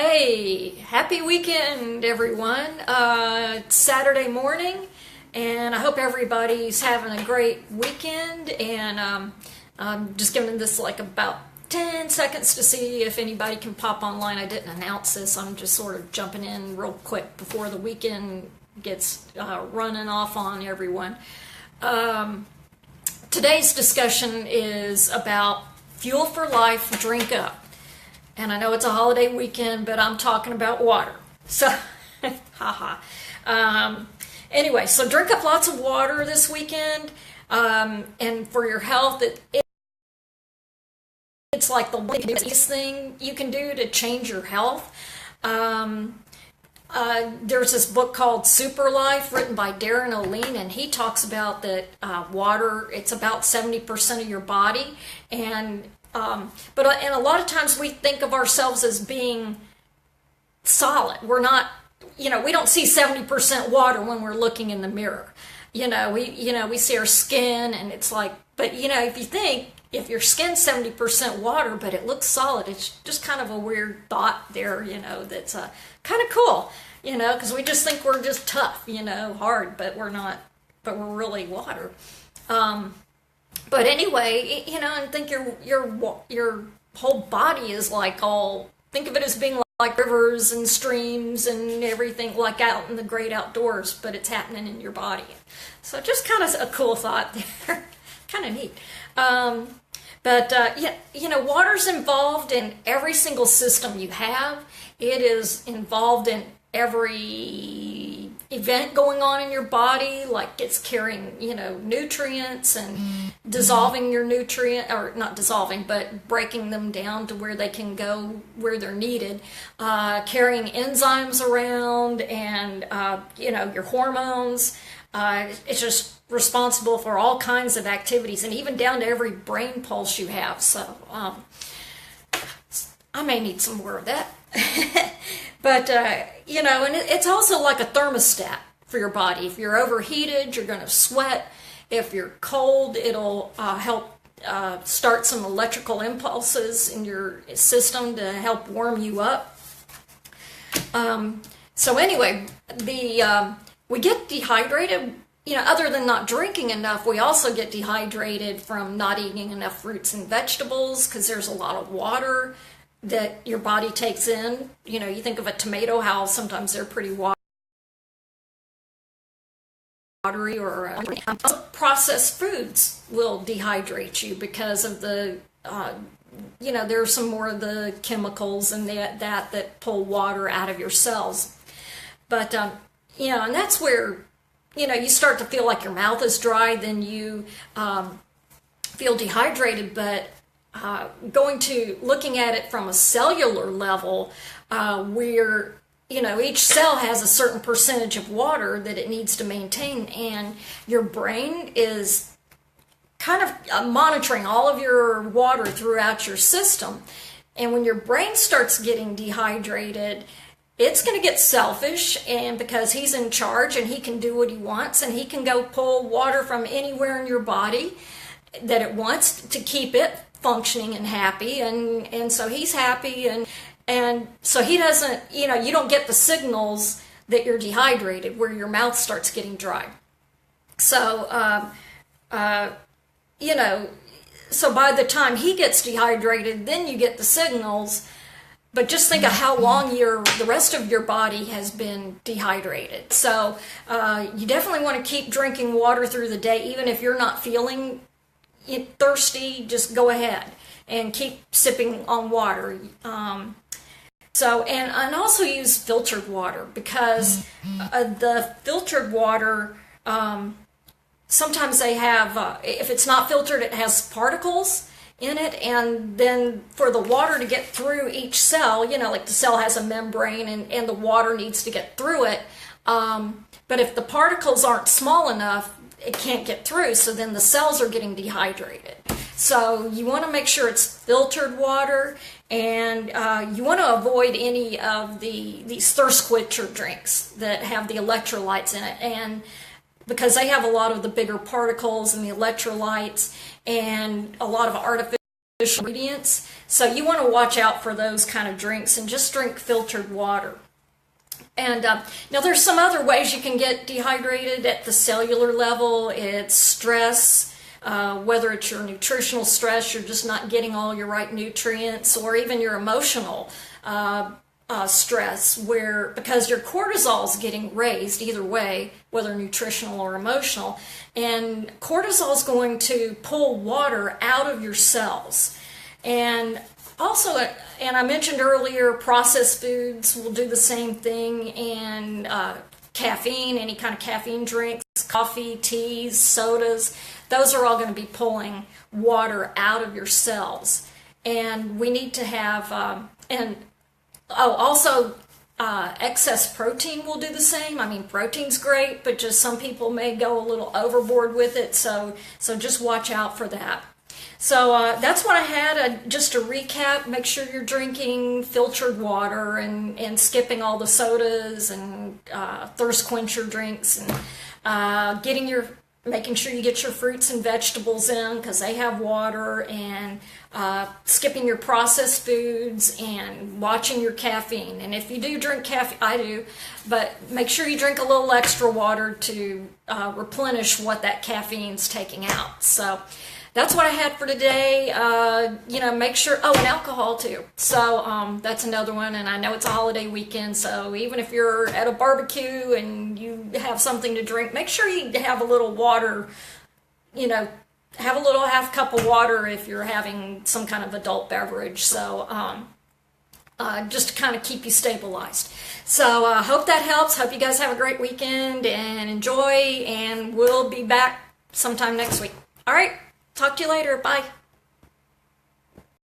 Hey, happy weekend, everyone. It's Saturday morning, and I hope everybody's having a great weekend. And I'm just giving this like about 10 seconds to see if anybody can pop online. I didn't announce this. I'm just sort of jumping in real quick before the weekend gets running off on everyone. Today's discussion is about Fuel for Life Drink Up. And I know it's a holiday weekend, but I'm talking about water. So, haha. Anyway, so drink up lots of water this weekend. And for your health, it's like the easiest thing you can do to change your health. There's this book called Super Life written by Darren O'Lean, and he talks about that water, it's about 70% of your body. But a lot of times we think of ourselves as being solid. We're not, we don't see 70% water when we're looking in the mirror. We see our skin and it's like, but if your skin's 70% water, but it looks solid, it's just kind of a weird thought there, that's kind of cool, because we just think we're just tough, hard, but we're not, but we're really water. But anyway, and think your whole body is like think of it as being like rivers and streams and everything like out in the great outdoors, but it's happening in your body. So just kind of a cool thought there, kind of neat. Water's involved in every single system you have. It is involved in every event going on in your body, like it's carrying, nutrients and dissolving your nutrient, or not dissolving, but breaking them down to where they can go where they're needed, carrying enzymes around and, your hormones. It's just responsible for all kinds of activities and even down to every brain pulse you have. So, I may need some more of that. But, and it's also like a thermostat for your body. If you're overheated, you're going to sweat. If you're cold, it'll help start some electrical impulses in your system to help warm you up. So anyway, we get dehydrated. Other than not drinking enough, we also get dehydrated from not eating enough fruits and vegetables because there's a lot of water that your body takes in. You think of a tomato, how sometimes they're pretty watery, or processed foods will dehydrate you because of the, there's some more of the chemicals and that pull water out of your cells. But, and that's where, you start to feel like your mouth is dry, then you feel dehydrated, but looking at it from a cellular level, where, each cell has a certain percentage of water that it needs to maintain, and your brain is kind of monitoring all of your water throughout your system. And when your brain starts getting dehydrated, it's going to get selfish, and because he's in charge and he can do what he wants, and he can go pull water from anywhere in your body that it wants to keep it functioning and happy, and so he's happy, and so he doesn't, you don't get the signals that you're dehydrated, where your mouth starts getting dry. So so by the time he gets dehydrated, then you get the signals. But just think of how long the rest of your body has been dehydrated. So you definitely want to keep drinking water through the day, even if you're not feeling thirsty. Just go ahead and keep sipping on water. And also use filtered water, because the filtered water, sometimes they have, if it's not filtered, it has particles in it, and then for the water to get through each cell, like the cell has a membrane and the water needs to get through it, but if the particles aren't small enough, it can't get through, so then the cells are getting dehydrated. So you want to make sure it's filtered water, and you want to avoid any of these thirst quencher drinks that have the electrolytes in it, and because they have a lot of the bigger particles and the electrolytes and a lot of artificial ingredients. So you want to watch out for those kind of drinks and just drink filtered water. And now there's some other ways you can get dehydrated at the cellular level. It's stress, whether it's your nutritional stress, you're just not getting all your right nutrients, or even your emotional stress, where because your cortisol is getting raised either way, whether nutritional or emotional, and cortisol is going to pull water out of your cells. And also, and I mentioned earlier, processed foods will do the same thing, and caffeine, any kind of caffeine drinks, coffee, teas, sodas, those are all going to be pulling water out of your cells. And we need to have, excess protein will do the same. I mean, protein's great, but just some people may go a little overboard with it, so just watch out for that. So that's what I had. Just to recap, make sure you're drinking filtered water and skipping all the sodas and thirst quencher drinks, and making sure you get your fruits and vegetables in because they have water, and skipping your processed foods and watching your caffeine. And if you do drink caffeine, I do, but make sure you drink a little extra water to replenish what that caffeine's taking out. So that's what I had for today. Make sure, and alcohol too. So that's another one, and I know it's a holiday weekend, so even if you're at a barbecue and you have something to drink, make sure you have a little water, have a little half cup of water if you're having some kind of adult beverage. So just to kind of keep you stabilized. So I hope that helps. Hope you guys have a great weekend and enjoy, and we'll be back sometime next week. All right. Talk to you later. Bye.